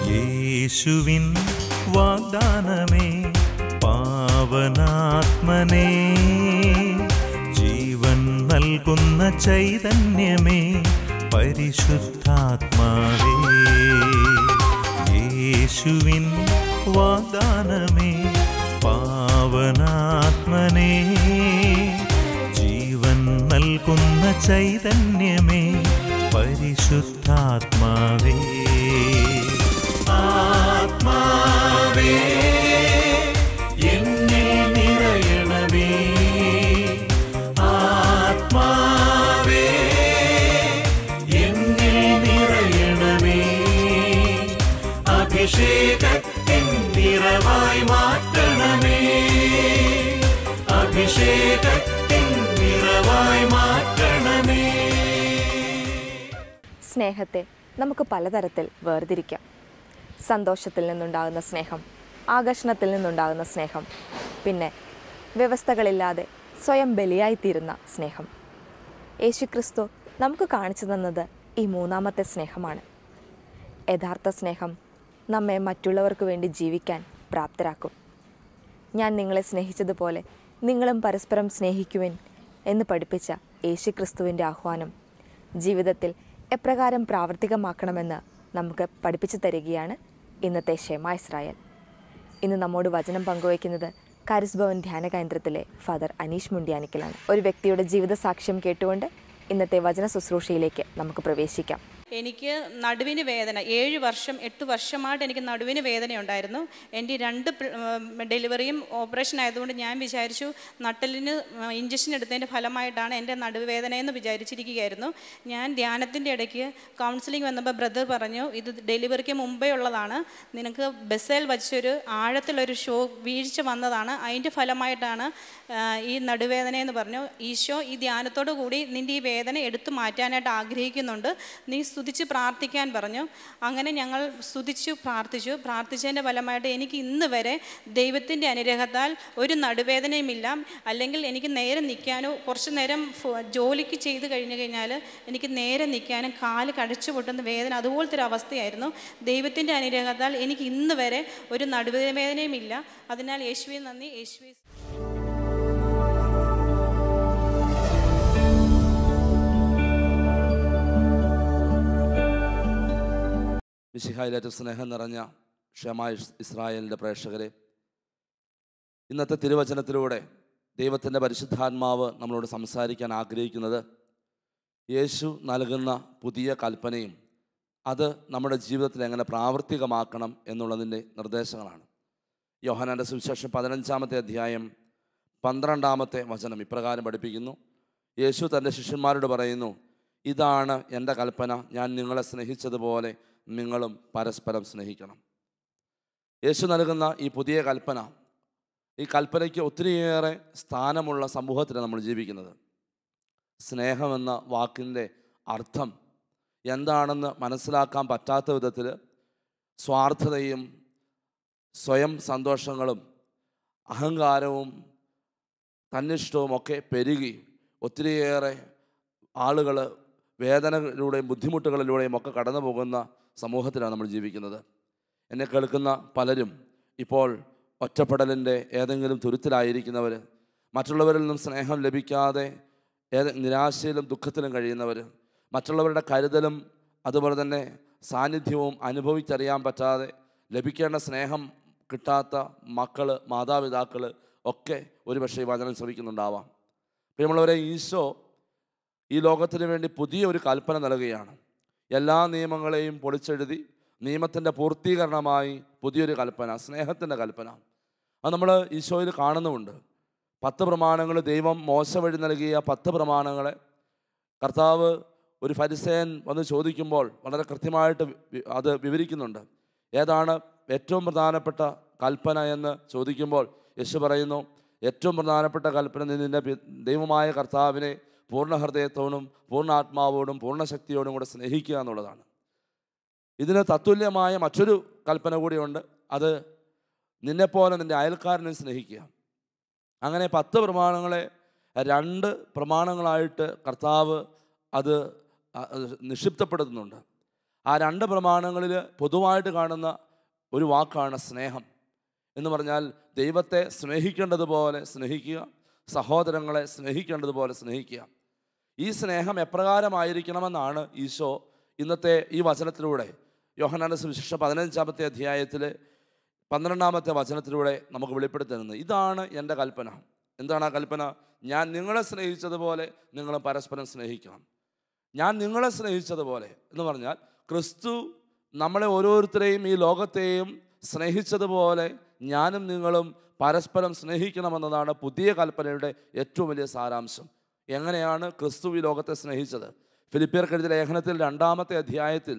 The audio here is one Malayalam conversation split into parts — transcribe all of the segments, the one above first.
യേശുവിൻ വാഗ്ദാനമേ പാവനാത്മനേ, ജീവൻ നൽകുന്ന ചൈതന്യമേ പരിശുദ്ധാത്മാവേ. യേശുവിൻ വാഗ്ദാനമേ പാവനാത്മനേ, ജീവൻ നൽകുന്ന ചൈതന്യമേ പരിശുദ്ധാത്മാവേ. ആത്മാവേ എന്നിൽ നിറയണമേ, ആത്മാവേ എന്നിൽ നിറയണമേ, അഭിഷേകത്തിൻ നിറവായി മാറ്റണമേ, അഭിഷേകത്തിൻ നിറവായി മാറ്റണമേ. സ്നേഹത്തെ നമുക്ക് പലതരത്തിൽ വേർതിരിക്കാം. സന്തോഷത്തിൽ നിന്നുണ്ടാകുന്ന സ്നേഹം, ആകർഷണത്തിൽ നിന്നുണ്ടാകുന്ന സ്നേഹം, പിന്നെ വ്യവസ്ഥകളില്ലാതെ സ്വയം ബലിയായിത്തീരുന്ന സ്നേഹം. യേശുക്രിസ്തു നമുക്ക് കാണിച്ചു തന്നത് ഈ മൂന്നാമത്തെ സ്നേഹമാണ്. യഥാർത്ഥ സ്നേഹം നമ്മെ മറ്റുള്ളവർക്ക് വേണ്ടി ജീവിക്കാൻ പ്രാപ്തരാക്കും. ഞാൻ നിങ്ങളെ സ്നേഹിച്ചതുപോലെ നിങ്ങളും പരസ്പരം സ്നേഹിക്കുവിൻ എന്ന് പഠിപ്പിച്ച യേശുക്രിസ്തുവിൻ്റെ ആഹ്വാനം ജീവിതത്തിൽ എപ്രകാരം പ്രാവർത്തികമാക്കണമെന്ന് നമുക്ക് പഠിപ്പിച്ചു തരികയാണ് ഇന്നത്തെ ഷെമ ഇസ്രായേൽ. ഇന്ന് നമ്മോട് വചനം പങ്കുവയ്ക്കുന്നത് കാരിസ് ഭവൻ ധ്യാന കേന്ദ്രത്തിലെ ഫാദർ അനീഷ് മുണ്ടിയാനിക്കലാണ്. ഒരു വ്യക്തിയുടെ ജീവിത സാക്ഷ്യം കേട്ടുകൊണ്ട് ഇന്നത്തെ വചന ശുശ്രൂഷയിലേക്ക് നമുക്ക് പ്രവേശിക്കാം. എനിക്ക് നടുവിന് വേദന 8 വർഷമായിട്ട് എനിക്ക് നടുവിന് വേദനയുണ്ടായിരുന്നു. എൻ്റെ 2 ഡെലിവറിയും ഓപ്പറേഷൻ ആയതുകൊണ്ട് ഞാൻ വിചാരിച്ചു നട്ടലിന് ഇഞ്ചക്ഷൻ എടുത്തതിൻ്റെ ഫലമായിട്ടാണ് എൻ്റെ നടുവേദനയെന്ന് വിചാരിച്ചിരിക്കുകയായിരുന്നു. ഞാൻ ധ്യാനത്തിൻ്റെ ഇടയ്ക്ക് കൗൺസിലിംഗ് വന്നപ്പോൾ ബ്രദർ പറഞ്ഞു, ഇത് ഡെലിവറിക്ക് മുമ്പേ ഉള്ളതാണ്, നിനക്ക് ബസ്സിൽ വച്ചൊരു ആഴത്തിലൊരു വീഴ്ച വന്നതാണ്, അതിൻ്റെ ഫലമായിട്ടാണ് ഈ നടുവേദനയെന്ന് പറഞ്ഞു. ഈശോ ഈ ധ്യാനത്തോടു കൂടി നിൻ്റെ ഈ വേദന എടുത്തു മാറ്റാനായിട്ട് ആഗ്രഹിക്കുന്നുണ്ട്, നീ സ്തുതിച്ച് പ്രാർത്ഥിക്കാൻ പറഞ്ഞു. അങ്ങനെ ഞങ്ങൾ സ്തുതിച്ചു പ്രാർത്ഥിച്ചതിൻ്റെ ഫലമായിട്ട് എനിക്ക് ഇന്ന് വരെ ദൈവത്തിൻ്റെ അനുഗ്രഹത്താൽ ഒരു നടുവേദനയുമില്ല. അല്ലെങ്കിൽ എനിക്ക് നേരെ നിൽക്കാനോ, കുറച്ച് നേരം ജോലിക്ക് ചെയ്ത് കഴിഞ്ഞാൽ എനിക്ക് നേരെ നിൽക്കാനും കാല് കടിച്ചു പൊട്ടുന്ന വേദന അതുപോലത്തെ ഒരു അവസ്ഥയായിരുന്നു. ദൈവത്തിൻ്റെ അനുഗ്രഹത്താൽ എനിക്ക് ഇന്ന് വരെ ഒരു നടുവേദനയുമില്ല. അതിനാൽ യേശുവേ നന്ദി, യേശുവേ. മിശിഹായിലേറ്റ സ്നേഹം നിറഞ്ഞ ഷെമ ഇസ്രായേലിൻ്റെ പ്രേക്ഷകരെ, ഇന്നത്തെ തിരുവചനത്തിലൂടെ ദൈവത്തിൻ്റെ പരിശുദ്ധാത്മാവ് നമ്മളോട് സംസാരിക്കാൻ ആഗ്രഹിക്കുന്നത് യേശു നൽകുന്ന പുതിയ കൽപ്പനയും അത് നമ്മുടെ ജീവിതത്തിൽ എങ്ങനെ പ്രാവർത്തികമാക്കണം എന്നുള്ളതിൻ്റെ നിർദ്ദേശങ്ങളാണ്. യോഹന്നാൻ്റെ സുവിശേഷം 15-ാമത്തെ അധ്യായം 12-ാമത്തെ വചനം ഇപ്രകാരം പഠിപ്പിക്കുന്നു. യേശു തൻ്റെ ശിഷ്യന്മാരോട് പറയുന്നു, ഇതാണ് എൻ്റെ കൽപ്പന, ഞാൻ നിങ്ങളെ സ്നേഹിച്ചതുപോലെ നിങ്ങളും പരസ്പരം സ്നേഹിക്കണം. യേശു നൽകുന്ന ഈ പുതിയ കൽപ്പന, ഈ കൽപ്പനയ്ക്ക് ഒത്തിരിയേറെ സ്ഥാനമുള്ള സമൂഹത്തിലാണ് നമ്മൾ ജീവിക്കുന്നത്. സ്നേഹമെന്ന വാക്കിൻ്റെ അർത്ഥം എന്താണെന്ന് മനസ്സിലാക്കാൻ പറ്റാത്ത വിധത്തിൽ സ്വാർത്ഥതയും സ്വയം സന്തോഷങ്ങളും അഹങ്കാരവും തന്നിഷ്ടവും ഒക്കെ പെരുകി ഒത്തിരിയേറെ ആളുകൾ വേദനകളിലൂടെയും ബുദ്ധിമുട്ടുകളിലൂടെയും ഒക്കെ കടന്നു പോകുന്ന സമൂഹത്തിലാണ് നമ്മൾ ജീവിക്കുന്നത്. എന്നെ കേൾക്കുന്ന പലരും ഇപ്പോൾ ഒറ്റപ്പെടലിൻ്റെ ഏതെങ്കിലും തുരുത്തിലായിരിക്കുന്നവർ, മറ്റുള്ളവരിൽ നിന്നും സ്നേഹം ലഭിക്കാതെ നിരാശയിലും ദുഃഖത്തിലും കഴിയുന്നവർ, മറ്റുള്ളവരുടെ കരുതലും അതുപോലെ തന്നെ സാന്നിധ്യവും അനുഭവിച്ചറിയാൻ പറ്റാതെ ലഭിക്കേണ്ട സ്നേഹം കിട്ടാത്ത മക്കൾ, മാതാപിതാക്കൾ ഒക്കെ ഒരുപക്ഷെ വചനം ശ്രമിക്കുന്നുണ്ടാവാം. പ്രിയമുള്ളവരെ, ഈശോ ഈ ലോകത്തിന് വേണ്ടി പുതിയൊരു കൽപ്പന നൽകുകയാണ്. എല്ലാ നിയമങ്ങളെയും പൊളിച്ചെഴുതി നിയമത്തിൻ്റെ പൂർത്തീകരണമായി പുതിയൊരു കൽപ്പന, സ്നേഹത്തിൻ്റെ കൽപ്പന, അത് നമ്മൾ ഈശോയിൽ കാണുന്നുമുണ്ട്. 10 പ്രമാണങ്ങൾ, ദൈവം മോശ വഴി നൽകിയ 10 പ്രമാണങ്ങളെ കർത്താവ് ഒരു ഫരിസേയൻ വന്ന് ചോദിക്കുമ്പോൾ വളരെ കൃത്യമായിട്ട് അത് വിവരിക്കുന്നുണ്ട്. ഏതാണ് ഏറ്റവും പ്രധാനപ്പെട്ട കൽപ്പന എന്ന് ചോദിക്കുമ്പോൾ യേശു പറയുന്നു, ഏറ്റവും പ്രധാനപ്പെട്ട കൽപ്പന നിന്റെ ദൈവമായ കർത്താവിനെ പൂർണ്ണ ഹൃദയത്തോടും പൂർണ്ണ ആത്മാവോടും പൂർണ്ണ ശക്തിയോടും കൂടെ സ്നേഹിക്കുക എന്നുള്ളതാണ്. ഇതിന് തത്തുല്യമായ മറ്റൊരു കൽപ്പന കൂടിയുണ്ട്. അത് നിന്നെപ്പോലെ നിൻ്റെ അയൽക്കാരനെ സ്നേഹിക്കുക. അങ്ങനെ 10 പ്രമാണങ്ങളെ 2 പ്രമാണങ്ങളായിട്ട് കർത്താവ് അത് നിക്ഷിപ്തപ്പെടുത്തുന്നുണ്ട്. ആ 2 പ്രമാണങ്ങളിൽ പൊതുവായിട്ട് കാണുന്ന ഒരു വാക്കാണ് സ്നേഹം എന്ന് പറഞ്ഞാൽ ദൈവത്തെ സ്നേഹിക്കേണ്ടതുപോലെ സ്നേഹിക്കുക, സഹോദരങ്ങളെ സ്നേഹിക്കേണ്ടതുപോലെ സ്നേഹിക്കുക. ഈ സ്നേഹം എപ്രകാരമായിരിക്കണമെന്നാണ് ഈശോ ഇന്നത്തെ ഈ വചനത്തിലൂടെ യോഹന്നാന്റെ സുവിശേഷം 15-ാമത്തെ അധ്യായത്തിൽ 12-ാമത്തെ വചനത്തിലൂടെ നമുക്ക് വെളിപ്പെടുത്തുന്നത്. ഇതാണ് എൻ്റെ കൽപ്പന. എന്താണ് ആ കൽപ്പന? ഞാൻ നിങ്ങളെ സ്നേഹിച്ചതുപോലെ നിങ്ങൾ പരസ്പരം സ്നേഹിക്കണം. ഞാൻ നിങ്ങളെ സ്നേഹിച്ചതുപോലെ എന്ന് പറഞ്ഞാൽ ക്രിസ്തു നമ്മളെ ഓരോരുത്തരെയും ഈ ലോകത്തെയും സ്നേഹിച്ചതുപോലെ ഞാനും നിങ്ങളും പരസ്പരം സ്നേഹിക്കണമെന്നതാണ് പുതിയ കൽപ്പനയുടെ ഏറ്റവും വലിയ സാരാംശം. എങ്ങനെയാണ് ക്രിസ്തു ഈ ലോകത്തെ സ്നേഹിച്ചത്? ഫിലിപ്പിയർക്ക് എഴുതിയ ലേഖനത്തിൽ 2-ാമത്തെ അധ്യായത്തിൽ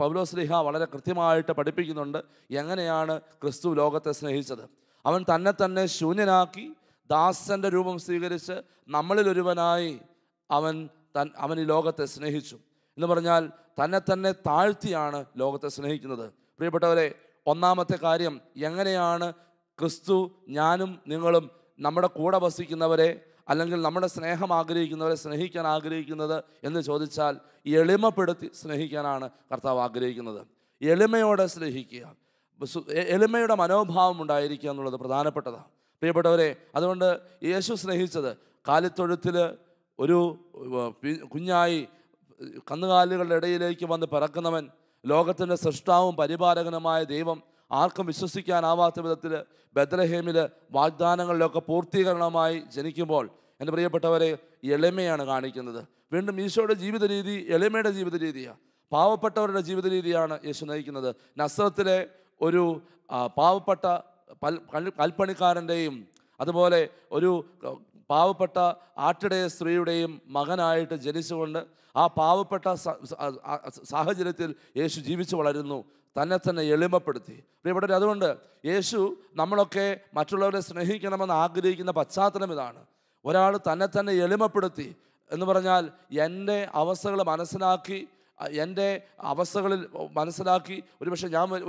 പൗലോസ്ലീഹ വളരെ കൃത്യമായിട്ട് പഠിപ്പിക്കുന്നുണ്ട് എങ്ങനെയാണ് ക്രിസ്തു ലോകത്തെ സ്നേഹിച്ചത്. അവൻ തന്നെ ശൂന്യനാക്കി ദാസൻ്റെ രൂപം സ്വീകരിച്ച് നമ്മളിലൊരുവനായി അവൻ ഈ ലോകത്തെ സ്നേഹിച്ചു എന്ന് പറഞ്ഞാൽ തന്നെ താഴ്ത്തിയാണ് ലോകത്തെ സ്നേഹിക്കുന്നത്. പ്രിയപ്പെട്ടവരെ, ഒന്നാമത്തെ കാര്യം, എങ്ങനെയാണ് ക്രിസ്തു ഞാനും നിങ്ങളും നമ്മുടെ കൂടെ വസിക്കുന്നവരെ അല്ലെങ്കിൽ നമ്മുടെ സ്നേഹം ആഗ്രഹിക്കുന്നവരെ സ്നേഹിക്കാൻ ആഗ്രഹിക്കുന്നത് എന്ന് ചോദിച്ചാൽ എളിമപ്പെടുത്തി സ്നേഹിക്കാനാണ് കർത്താവ് ആഗ്രഹിക്കുന്നത്. എളിമയോടെ സ്നേഹിക്കുക, എളിമയുടെ മനോഭാവം ഉണ്ടായിരിക്കുക എന്നുള്ളത് പ്രധാനപ്പെട്ടതാണ് പ്രിയപ്പെട്ടവരെ. അതുകൊണ്ട് യേശു സ്നേഹിച്ചത് കാലിത്തൊഴുത്തിൽ ഒരു കുഞ്ഞായി കന്നുകാലികളുടെ ഇടയിലേക്ക് വന്ന് പിറക്കുന്നവൻ, ലോകത്തിൻ്റെ സൃഷ്ടാവും പരിപാലകനുമായ ദൈവം ആർക്കും വിശ്വസിക്കാനാവാത്ത വിധത്തിൽ ബെത്ലഹേമിൽ വാഗ്ദാനങ്ങളിലൊക്കെ പൂർത്തീകരണമായി ജനിക്കുമ്പോൾ എൻ്റെ പ്രിയപ്പെട്ടവരെ എളിമയാണ് കാണിക്കുന്നത്. വീണ്ടും ഈശോയുടെ ജീവിത രീതി എളിമയുടെ ജീവിത രീതിയാണ്, പാവപ്പെട്ടവരുടെ ജീവിത രീതിയാണ് യേശു നയിക്കുന്നത്. നസ്രത്തിലെ ഒരു പാവപ്പെട്ട കൽപ്പണിക്കാരൻ്റെയും അതുപോലെ ഒരു പാവപ്പെട്ട ആട്ടിടയ സ്ത്രീയുടെയും മകനായിട്ട് ജനിച്ചുകൊണ്ട് ആ പാവപ്പെട്ട സാഹചര്യത്തിൽ യേശു ജീവിച്ചു വളരുന്നു, തന്നെ എളിമപ്പെടുത്തി. പ്രിയപ്പെട്ടവരെ, അതുകൊണ്ട് യേശു നമ്മളൊക്കെ മറ്റുള്ളവരെ സ്നേഹിക്കണമെന്ന് ആഗ്രഹിക്കുന്ന പശ്ചാത്തലം ഇതാണ്. ഒരാൾ തന്നെ എളിമപ്പെടുത്തി എന്ന് പറഞ്ഞാൽ എൻ്റെ അവസ്ഥകൾ മനസ്സിലാക്കി, എൻ്റെ അവസ്ഥകളിൽ മനസ്സിലാക്കി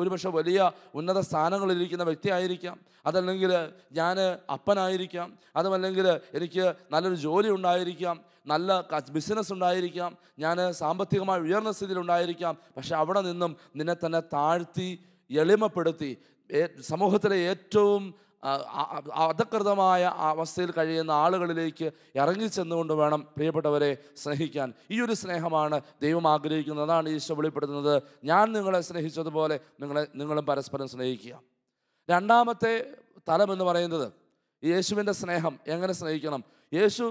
ഒരുപക്ഷെ വലിയ ഉന്നത സ്ഥാനങ്ങളിലിരിക്കുന്ന വ്യക്തിയായിരിക്കാം, അതല്ലെങ്കിൽ ഞാൻ അപ്പനായിരിക്കാം, അതുമല്ലെങ്കിൽ എനിക്ക് നല്ലൊരു ജോലി ഉണ്ടായിരിക്കാം, നല്ല ബിസിനസ് ഉണ്ടായിരിക്കാം, ഞാൻ സാമ്പത്തികമായി ഉയർന്ന സ്ഥിതിയിലുണ്ടായിരിക്കാം. പക്ഷെ അവിടെ നിന്നും നിന്നെ തന്നെ താഴ്ത്തി എളിമപ്പെടുത്തി സമൂഹത്തിലെ ഏറ്റവും അധകൃതമായ അവസ്ഥയിൽ കഴിയുന്ന ആളുകളിലേക്ക് ഇറങ്ങിച്ചെന്നുകൊണ്ട് വേണം പ്രിയപ്പെട്ടവരെ സ്നേഹിക്കാൻ. ഈ ഒരു സ്നേഹമാണ് ദൈവം ആഗ്രഹിക്കുന്നത്. അതാണ് ഈശോ വെളിപ്പെടുത്തുന്നത്, ഞാൻ നിങ്ങളെ സ്നേഹിച്ചതുപോലെ നിങ്ങളും പരസ്പരം സ്നേഹിക്കുക. രണ്ടാമത്തെ തലം എന്ന് പറയുന്നത് യേശുവിൻ്റെ സ്നേഹം എങ്ങനെ സ്നേഹിക്കണം. യേശു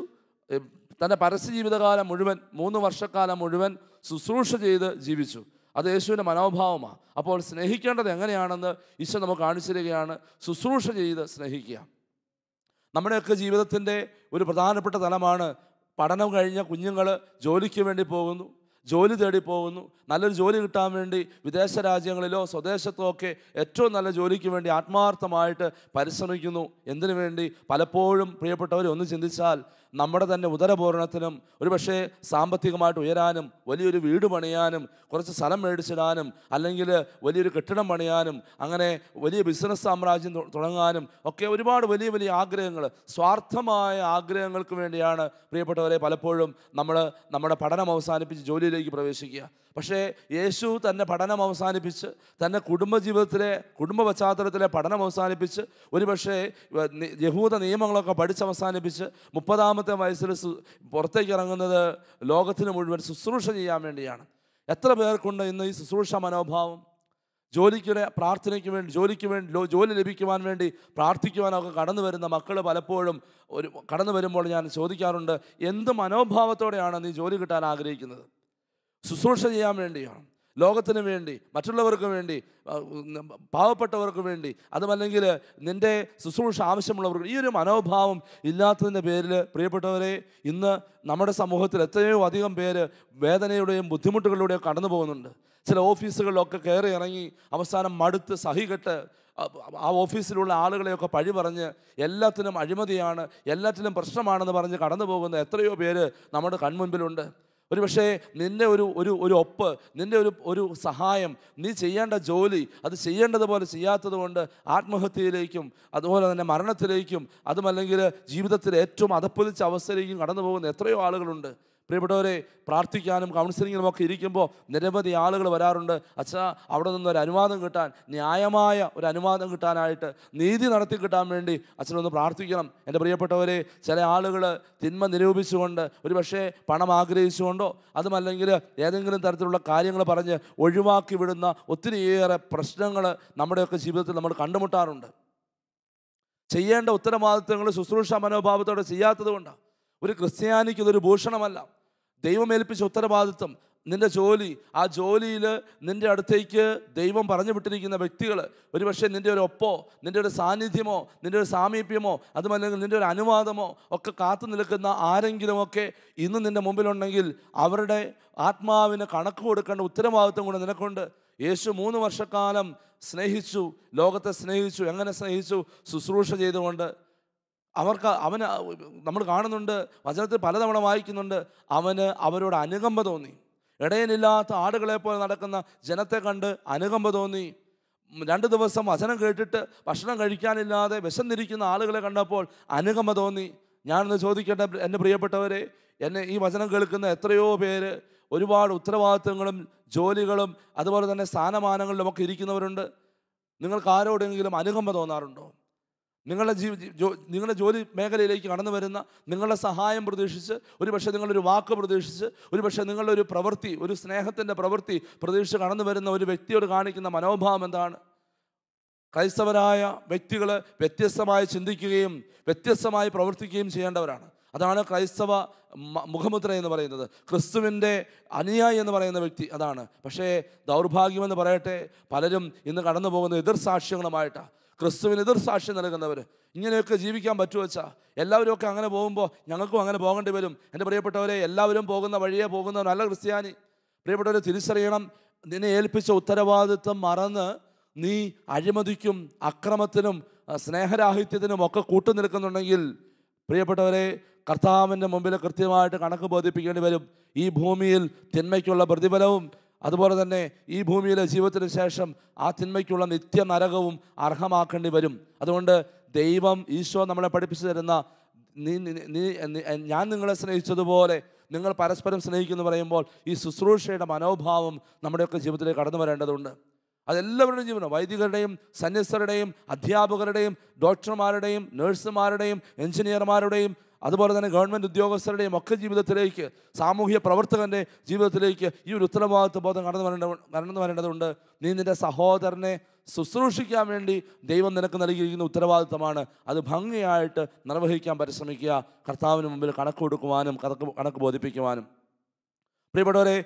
തൻ്റെ പരസ്യജീവിതകാലം മുഴുവൻ 3 വർഷക്കാലം മുഴുവൻ ശുശ്രൂഷ ചെയ്ത് ജീവിച്ചു. അത് യേശുവിൻ്റെ മനോഭാവമാണ്. അപ്പോൾ സ്നേഹിക്കേണ്ടത് എങ്ങനെയാണെന്ന് ഈശോ നമുക്ക് കാണിച്ചു തരികയാണ്. ശുശ്രൂഷ ചെയ്ത് സ്നേഹിക്കുക. നമ്മുടെയൊക്കെ ജീവിതത്തിൻ്റെ ഒരു പ്രധാനപ്പെട്ട തലമാണ് പഠനം കഴിഞ്ഞ കുഞ്ഞുങ്ങൾ ജോലിക്ക് വേണ്ടി പോകുന്നു, ജോലി തേടി പോകുന്നു. നല്ലൊരു ജോലി കിട്ടാൻ വേണ്ടി വിദേശ രാജ്യങ്ങളിലോ സ്വദേശത്തോ ഒക്കെ ഏറ്റവും നല്ല ജോലിക്ക് വേണ്ടി ആത്മാർത്ഥമായിട്ട് പരിശ്രമിക്കുന്നു. എന്തിനു വേണ്ടി? പലപ്പോഴും പ്രിയപ്പെട്ടവരെ ഒന്ന് ചിന്തിച്ചാൽ നമ്മുടെ തന്നെ ഉദരപൂരണത്തിനും ഒരുപക്ഷെ സാമ്പത്തികമായിട്ട് ഉയരാനും വലിയൊരു വീട് പണിയാനും കുറച്ച് സ്ഥലം മേടിച്ചിടാനും അല്ലെങ്കിൽ വലിയൊരു കെട്ടിടം പണിയാനും അങ്ങനെ വലിയ ബിസിനസ് സാമ്രാജ്യം തുടങ്ങാനും ഒക്കെ ഒരുപാട് വലിയ വലിയ ആഗ്രഹങ്ങൾ, സ്വാർത്ഥമായ ആഗ്രഹങ്ങൾക്ക് വേണ്ടിയാണ് പ്രിയപ്പെട്ടവരെ പലപ്പോഴും നമ്മുടെ പഠനം അവസാനിപ്പിച്ച് ജോലിയിലേക്ക് പ്രവേശിക്കുക. പക്ഷേ യേശു തൻ്റെ പഠനം അവസാനിപ്പിച്ച് തൻ്റെ കുടുംബ പശ്ചാത്തലത്തിലെ പഠനം അവസാനിപ്പിച്ച് ഒരുപക്ഷെ യഹൂദ നിയമങ്ങളൊക്കെ പഠിച്ചവസാനിപ്പിച്ച് 30-ാമത്തെ വയസ്സിൽ പുറത്തേക്ക് ഇറങ്ങുന്നത് ലോകത്തിന് മുഴുവൻ ശുശ്രൂഷ ചെയ്യാൻ വേണ്ടിയാണ്. എത്ര പേർക്കുണ്ട് ഇന്ന് ഈ ശുശ്രൂഷ മനോഭാവം? പ്രാർത്ഥനയ്ക്ക് വേണ്ടി ജോലി ലഭിക്കുവാൻ വേണ്ടി പ്രാർത്ഥിക്കുവാനൊക്കെ കടന്നു വരുന്ന മക്കൾ പലപ്പോഴും കടന്നു വരുമ്പോൾ ഞാൻ ചോദിക്കാറുണ്ട്, എന്ത് മനോഭാവത്തോടെയാണ് നീ ജോലി കിട്ടാൻ ആഗ്രഹിക്കുന്നത്? ശുശ്രൂഷ ചെയ്യാൻ വേണ്ടിയാണ്, ലോകത്തിന് വേണ്ടി, മറ്റുള്ളവർക്ക് വേണ്ടി, പാവപ്പെട്ടവർക്ക് വേണ്ടി, അതുമല്ലെങ്കിൽ നിൻ്റെ ശുശ്രൂഷ ആവശ്യമുള്ളവർക്ക്. ഈ ഒരു മനോഭാവം ഇല്ലാത്തതിൻ്റെ പേരിൽ പ്രിയപ്പെട്ടവരെ ഇന്ന് നമ്മുടെ സമൂഹത്തിൽ എത്രയോ അധികം പേര് വേദനയുടെയും ബുദ്ധിമുട്ടുകളിലൂടെയും കടന്നു പോകുന്നുണ്ട്. ചില ഓഫീസുകളിലൊക്കെ കയറി ഇറങ്ങി അവസാനം മടുത്ത് സഹികെട്ട് ആ ഓഫീസിലുള്ള ആളുകളെയൊക്കെ പഴി പറഞ്ഞ് എല്ലാത്തിനും അഴിമതിയാണ്, എല്ലാത്തിനും പ്രശ്നമാണെന്ന് പറഞ്ഞ് കടന്നു പോകുന്ന എത്രയോ പേര് നമ്മുടെ കൺമുൻപിലുണ്ട്. ഒരുപക്ഷേ നിൻ്റെ ഒരു ഒപ്പ്, നിൻ്റെ ഒരു സഹായം, നീ ചെയ്യേണ്ട ജോലി അത് ചെയ്യേണ്ടതുപോലെ ചെയ്യാത്തത് കൊണ്ട് ആത്മഹത്യയിലേക്കും അതുപോലെ തന്നെ മരണത്തിലേക്കും അതുമല്ലെങ്കിൽ ജീവിതത്തിൽ ഏറ്റവും അധപ്പതിച്ച അവസ്ഥയിലേക്കും കടന്നു പോകുന്ന എത്രയോ ആളുകളുണ്ട്. പ്രിയപ്പെട്ടവരെ, പ്രാർത്ഥിക്കാനും കൗൺസിലിങ്ങിനും ഒക്കെ ഇരിക്കുമ്പോൾ നിരവധി ആളുകൾ വരാറുണ്ട്. അച്ഛാ, അവിടെ നിന്നൊരു അനുവാദം കിട്ടാൻ, ന്യായമായ ഒരു അനുവാദം കിട്ടാനായിട്ട്, നീതി നടത്തി കിട്ടാൻ വേണ്ടി അച്ഛനൊന്ന് പ്രാർത്ഥിക്കണം. എൻ്റെ പ്രിയപ്പെട്ടവരെ, ചില ആളുകൾ തിന്മ നിരൂപിച്ചുകൊണ്ട്, ഒരു പക്ഷേ പണം ആഗ്രഹിച്ചുകൊണ്ടോ അതുമല്ലെങ്കിൽ ഏതെങ്കിലും തരത്തിലുള്ള കാര്യങ്ങൾ പറഞ്ഞ് ഒഴിവാക്കി വിടുന്ന ഒത്തിരിയേറെ പ്രശ്നങ്ങൾ നമ്മുടെയൊക്കെ ജീവിതത്തിൽ നമ്മൾ കണ്ടുമുട്ടാറുണ്ട്. ചെയ്യേണ്ട ഉത്തരവാദിത്തങ്ങൾ ശുശ്രൂഷ മനോഭാവത്തോടെ ചെയ്യാത്തത് കൊണ്ടാണ്. ഒരു ക്രിസ്ത്യാനിക്ക് ഇതൊരു ഭൂഷണമല്ല. ദൈവം ഏൽപ്പിച്ച ഉത്തരവാദിത്വം, നിൻ്റെ ജോലി, ആ ജോലിയിൽ നിൻ്റെ അടുത്തേക്ക് ദൈവം പറഞ്ഞു വിട്ടിരിക്കുന്ന വ്യക്തികൾ, ഒരുപക്ഷെ നിൻ്റെ ഒരു ഒപ്പോ, നിൻ്റെ ഒരു സാന്നിധ്യമോ, നിൻ്റെ ഒരു സാമീപ്യമോ അതുമല്ലെങ്കിൽ നിൻ്റെ ഒരു അനുവാദമോ ഒക്കെ കാത്തു നിൽക്കുന്ന ആരെങ്കിലുമൊക്കെ ഇന്ന് നിൻ്റെ മുമ്പിലുണ്ടെങ്കിൽ അവരുടെ ആത്മാവിന് കണക്ക് കൊടുക്കേണ്ട ഉത്തരവാദിത്വം കൂടെ നിനക്കുണ്ട്. യേശു 3 വർഷക്കാലം സ്നേഹിച്ചു, ലോകത്തെ സ്നേഹിച്ചു. എങ്ങനെ സ്നേഹിച്ചു? ശുശ്രൂഷ ചെയ്തുകൊണ്ട്. അവന് നമ്മൾ കാണുന്നുണ്ട്, വചനത്തിൽ പലതവണ വായിക്കുന്നുണ്ട്, അവരോട് അനുകമ്പ തോന്നി. ഇടയനില്ലാത്ത ആടുകളെ പോലെ നടക്കുന്ന ജനത്തെ കണ്ട് അനുകമ്പ തോന്നി. 2 ദിവസം വചനം കേട്ടിട്ട് ഭക്ഷണം കഴിക്കാനില്ലാതെ വിശന്നിരിക്കുന്ന ആളുകളെ കണ്ടപ്പോൾ അനുകമ്പ തോന്നി. ഞാനൊന്ന് ചോദിക്കട്ടെ എൻ്റെ പ്രിയപ്പെട്ടവരെ, എന്നെ ഈ വചനം കേൾക്കുന്ന എത്രയോ പേര് ഒരുപാട് ഉത്തരവാദിത്വങ്ങളും ജോലികളും അതുപോലെ തന്നെ സ്ഥാനമാനങ്ങളിലും ഒക്കെ ഇരിക്കുന്നവരുണ്ട്. നിങ്ങൾക്ക് ആരോടെങ്കിലും അനുകമ്പ തോന്നാറുണ്ടോ? നിങ്ങളുടെ ജോലി മേഖലയിലേക്ക് കടന്നു വരുന്ന, നിങ്ങളുടെ സഹായം പ്രതീക്ഷിച്ച്, ഒരുപക്ഷെ നിങ്ങളൊരു വാക്ക് പ്രതീക്ഷിച്ച്, ഒരുപക്ഷെ നിങ്ങളുടെ ഒരു പ്രവൃത്തി, ഒരു സ്നേഹത്തിൻ്റെ പ്രവൃത്തി പ്രതീക്ഷിച്ച് കടന്നു വരുന്ന ഒരു വ്യക്തിയോട് കാണിക്കുന്ന മനോഭാവം എന്താണ്? ക്രൈസ്തവരായ വ്യക്തികൾ വ്യത്യസ്തമായി ചിന്തിക്കുകയും വ്യത്യസ്തമായി പ്രവർത്തിക്കുകയും ചെയ്യേണ്ടവരാണ്. അതാണ് ക്രൈസ്തവ മുഖമുദ്ര എന്ന് പറയുന്നത്. ക്രിസ്തുവിൻ്റെ അനുയായി എന്ന് പറയുന്ന വ്യക്തി അതാണ്. പക്ഷേ ദൗർഭാഗ്യമെന്ന് പറയട്ടെ, പലരും ഇന്ന് കടന്നു പോകുന്ന എതിർ സാക്ഷ്യങ്ങളുമായിട്ടാണ്. ക്രിസ്തുവിന് എതിർ സാക്ഷ്യം നൽകുന്നവർ. ഇങ്ങനെയൊക്കെ ജീവിക്കാൻ പറ്റുമോ വെച്ചാൽ? എല്ലാവരും ഒക്കെ അങ്ങനെ പോകുമ്പോൾ ഞങ്ങൾക്കും അങ്ങനെ പോകേണ്ടി വരും. എൻ്റെ പ്രിയപ്പെട്ടവരെ, എല്ലാവരും പോകുന്ന വഴിയെ പോകുന്നവരല്ല ക്രിസ്ത്യാനി. പ്രിയപ്പെട്ടവരെ, തിരിച്ചറിയണം, നിന്നെ ഏൽപ്പിച്ച ഉത്തരവാദിത്വം മറന്ന് നീ അഴിമതിക്കും അക്രമത്തിനും സ്നേഹരാഹിത്യത്തിനും ഒക്കെ കൂട്ടുനിൽക്കുന്നുണ്ടെങ്കിൽ, പ്രിയപ്പെട്ടവരെ, കർത്താവിൻ്റെ മുമ്പിൽ കൃത്യമായിട്ട് കണക്ക് ബോധിപ്പിക്കേണ്ടി വരും. ഈ ഭൂമിയിൽ തിന്മയ്ക്കുള്ള പ്രതിഫലവും അതുപോലെ തന്നെ ഈ ഭൂമിയിലെ ജീവിതത്തിന് ശേഷം ആ തിന്മയ്ക്കുള്ള നിത്യ നരകവും അർഹമാക്കേണ്ടി വരും. അതുകൊണ്ട് ദൈവം, ഈശോ നമ്മളെ പഠിപ്പിച്ചു തരുന്ന ഞാൻ നിങ്ങളെ സ്നേഹിച്ചതുപോലെ നിങ്ങൾ പരസ്പരം സ്നേഹിക്കുമെന്ന് പറയുമ്പോൾ ഈ ശുശ്രൂഷയുടെ മനോഭാവം നമ്മുടെയൊക്കെ ജീവിതത്തിലേക്ക് കടന്നു വരേണ്ടതുണ്ട്. അതെല്ലാവരുടെയും ജീവിതം, വൈദികരുടെയും സന്യസ്തരുടെയും അധ്യാപകരുടെയും ഡോക്ടർമാരുടെയും നഴ്സുമാരുടെയും എഞ്ചിനീയർമാരുടെയും അതുപോലെ തന്നെ ഗവൺമെൻറ് ഉദ്യോഗസ്ഥരുടെയും ഒക്കെ ജീവിതത്തിലേക്ക്, സാമൂഹ്യ പ്രവർത്തകൻ്റെ ജീവിതത്തിലേക്ക് ഈ ഒരു ഉത്തരവാദിത്വ ബോധം കടന്നു വരേണ്ടതുണ്ട്. നീ നിൻ്റെ സഹോദരനെ ശുശ്രൂഷിക്കാൻ വേണ്ടി ദൈവം നിനക്ക് നൽകിയിരിക്കുന്ന ഉത്തരവാദിത്വമാണ്. അത് ഭംഗിയായിട്ട് നിർവഹിക്കാൻ പരിശ്രമിക്കുക, കർത്താവിന് മുമ്പിൽ കണക്ക് കൊടുക്കുവാനും കണക്ക് ബോധിപ്പിക്കുവാനും. പ്രിയപ്പെട്ടവരെ,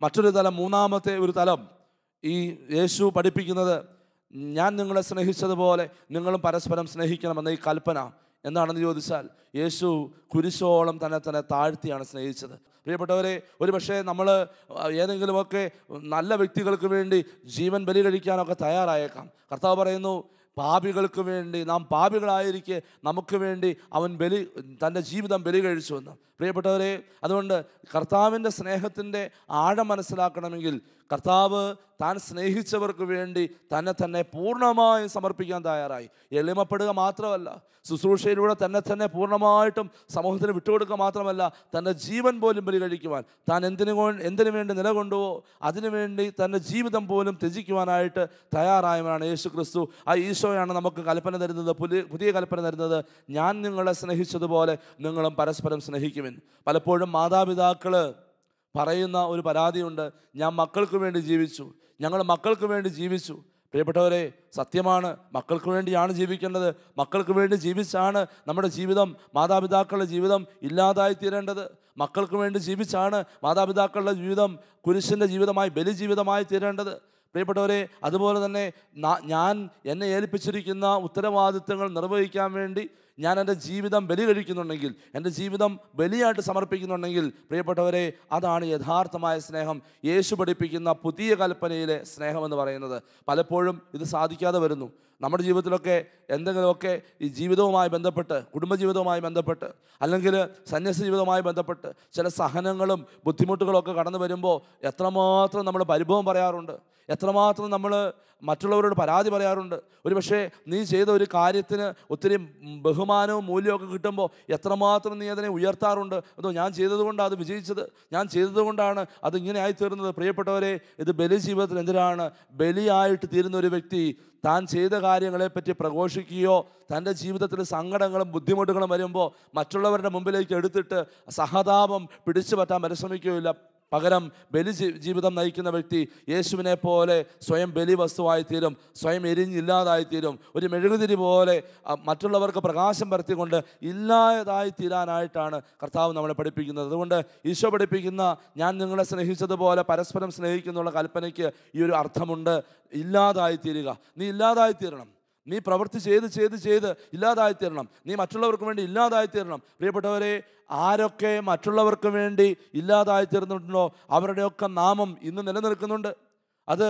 മറ്റൊരു തലം, മൂന്നാമത്തെ ഒരു തലം ഈ യേശു പഠിപ്പിക്കുന്നത്, ഞാൻ നിങ്ങളെ സ്നേഹിച്ചതുപോലെ നിങ്ങളും പരസ്പരം സ്നേഹിക്കണമെന്ന ഈ കൽപ്പന എന്താണെന്ന് ചോദിച്ചാൽ, യേശു കുരിശോളം തന്നെ താഴ്ത്തിയാണ് സ്നേഹിച്ചത്. പ്രിയപ്പെട്ടവരെ, ഒരു പക്ഷേ നമ്മൾ ഏതെങ്കിലുമൊക്കെ നല്ല വ്യക്തികൾക്ക് വേണ്ടി ജീവൻ ബലി കഴിക്കാനൊക്കെ തയ്യാറായേക്കാം. കർത്താവ് പറയുന്നു, പാപികൾക്ക് വേണ്ടി, നാം പാപികളായിരിക്കെ നമുക്ക് വേണ്ടി അവൻ തൻ്റെ ജീവിതം ബലി കഴിച്ചുവെന്ന്. പ്രിയപ്പെട്ടവരെ, അതുകൊണ്ട് കർത്താവിൻ്റെ സ്നേഹത്തിൻ്റെ ആഴം മനസ്സിലാക്കണമെങ്കിൽ കർത്താവ് താൻ സ്നേഹിച്ചവർക്ക് വേണ്ടി തന്നെ പൂർണ്ണമായും സമർപ്പിക്കാൻ തയ്യാറായി. എളിമപ്പെടുക മാത്രമല്ല, ശുശ്രൂഷയിലൂടെ തന്നെ പൂർണ്ണമായിട്ടും സമൂഹത്തിന് വിട്ടുകൊടുക്കുക മാത്രമല്ല, തൻ്റെ ജീവൻ പോലും ബലി കഴിക്കുവാൻ, താൻ എന്തിനു വേണ്ടി നിലകൊണ്ടുവോ അതിനുവേണ്ടി തൻ്റെ ജീവിതം പോലും ത്യജിക്കുവാനായിട്ട് തയ്യാറായവനാണ് യേശു ക്രിസ്തു. ആ ഈശോയാണ് നമുക്ക് കൽപ്പന തരുന്നത്, പുതിയ കൽപ്പന തരുന്നത്, ഞാൻ നിങ്ങളെ സ്നേഹിച്ചതുപോലെ നിങ്ങളും പരസ്പരം സ്നേഹിക്കുവിൻ. പലപ്പോഴും മാതാപിതാക്കൾ പറയുന്ന ഒരു പരാതിയുണ്ട്, ഞാൻ മക്കൾക്ക് വേണ്ടി ജീവിച്ചു, ഞങ്ങൾ മക്കൾക്ക് വേണ്ടി ജീവിച്ചു. പ്രിയപ്പെട്ടവരെ, സത്യമാണ്, മക്കൾക്ക് വേണ്ടിയാണ് ജീവിക്കേണ്ടത്. മക്കൾക്ക് വേണ്ടി ജീവിച്ചാണ് നമ്മുടെ ജീവിതം, മാതാപിതാക്കളുടെ ജീവിതം ഇല്ലാതായി തീരേണ്ടത്. മക്കൾക്ക് വേണ്ടി ജീവിച്ചാണ് മാതാപിതാക്കളുടെ ജീവിതം കുരിശിൻ്റെ ജീവിതമായി, ബലി ജീവിതമായി തീരേണ്ടത്. പ്രിയപ്പെട്ടവരെ, അതുപോലെ തന്നെ ഞാൻ എന്നെ ഏൽപ്പിച്ചിരിക്കുന്ന ഉത്തരവാദിത്തങ്ങൾ നിർവഹിക്കാൻ വേണ്ടി ഞാൻ എൻ്റെ ജീവിതം ബലി കഴിക്കുന്നുണ്ടെങ്കിൽ, എൻ്റെ ജീവിതം ബലിയായിട്ട് സമർപ്പിക്കുന്നുണ്ടെങ്കിൽ, പ്രിയപ്പെട്ടവരെ, അതാണ് യഥാർത്ഥമായ സ്നേഹം, യേശു പഠിപ്പിക്കുന്ന പുതിയ കൽപ്പനയിലെ സ്നേഹമെന്ന് പറയുന്നത്. പലപ്പോഴും ഇത് സാധിക്കാതെ വരുന്നു. നമ്മുടെ ജീവിതത്തിലൊക്കെ എന്തെങ്കിലുമൊക്കെ ഈ ജീവിതവുമായി ബന്ധപ്പെട്ട്, കുടുംബജീവിതവുമായി ബന്ധപ്പെട്ട്, അല്ലെങ്കിൽ സന്യാസ ജീവിതവുമായി ബന്ധപ്പെട്ട് ചില സഹനങ്ങളും ബുദ്ധിമുട്ടുകളും ഒക്കെ കടന്നു വരുമ്പോൾ എത്രമാത്രം നമ്മൾ പരിഭവം പറയാറുണ്ട്, എത്രമാത്രം നമ്മൾ മറ്റുള്ളവരോട് പരാതി പറയാറുണ്ട്. ഒരു പക്ഷേ നീ ചെയ്ത ഒരു കാര്യത്തിന് ഒത്തിരി ബഹുമാനവും മൂല്യമൊക്കെ കിട്ടുമ്പോൾ എത്രമാത്രം നീ അതിനെ ഉയർത്താറുണ്ട്. അതോ ഞാൻ ചെയ്തതുകൊണ്ടാണ് അത് വിജയിച്ചത്, ഞാൻ ചെയ്തതുകൊണ്ടാണ് അത് ഇങ്ങനെ ആയിത്തീർന്നത്. പ്രിയപ്പെട്ടവരെ, ഇത് ബലി ജീവിതത്തിൽ എന്തിനാണ്? ബലിയായിട്ട് തീരുന്ന ഒരു വ്യക്തി താൻ ചെയ്ത കാര്യങ്ങളെപ്പറ്റി പ്രഘോഷിക്കുകയോ തൻ്റെ ജീവിതത്തിൽ സങ്കടങ്ങളും ബുദ്ധിമുട്ടുകളും വരുമ്പോൾ മറ്റുള്ളവരുടെ മുമ്പിലേക്ക് എടുത്തിട്ട് സഹതാപം പിടിച്ചു പറ്റാൻ പരിശ്രമിക്കുകയില്ല. പകരം ബലി ജീവിതം നയിക്കുന്ന വ്യക്തി യേശുവിനെ പോലെ സ്വയം ബലി വസ്തുവായിത്തീരും, സ്വയം എരിഞ്ഞില്ലാതായിത്തീരും. ഒരു മെഴുകുതിരി പോലെ മറ്റുള്ളവർക്ക് പ്രകാശം പരത്തിക്കൊണ്ട് ഇല്ലാതായി തീരാനായിട്ടാണ് കർത്താവ് നമ്മളെ പഠിപ്പിക്കുന്നത്. അതുകൊണ്ട് ഈശോ പഠിപ്പിക്കുന്ന ഞാൻ നിങ്ങളെ സ്നേഹിച്ചതുപോലെ പരസ്പരം സ്നേഹിക്കുന്നുള്ള കൽപ്പനയ്ക്ക് ഈ ഒരു അർത്ഥമുണ്ട്. ഇല്ലാതായിത്തീരുക, നീ ഇല്ലാതായിത്തീരണം. നീ പ്രവൃത്തി ചെയ്ത് ഇല്ലാതായിത്തീരണം. നീ മറ്റുള്ളവർക്ക് വേണ്ടി ഇല്ലാതായിത്തീരണം. പ്രിയപ്പെട്ടവരെ, ആരൊക്കെ മറ്റുള്ളവർക്ക് വേണ്ടി ഇല്ലാതായിത്തീർന്നിട്ടുണ്ടോ അവരുടെയൊക്കെ നാമം ഇന്ന് നിലനിൽക്കുന്നുണ്ട്. അത്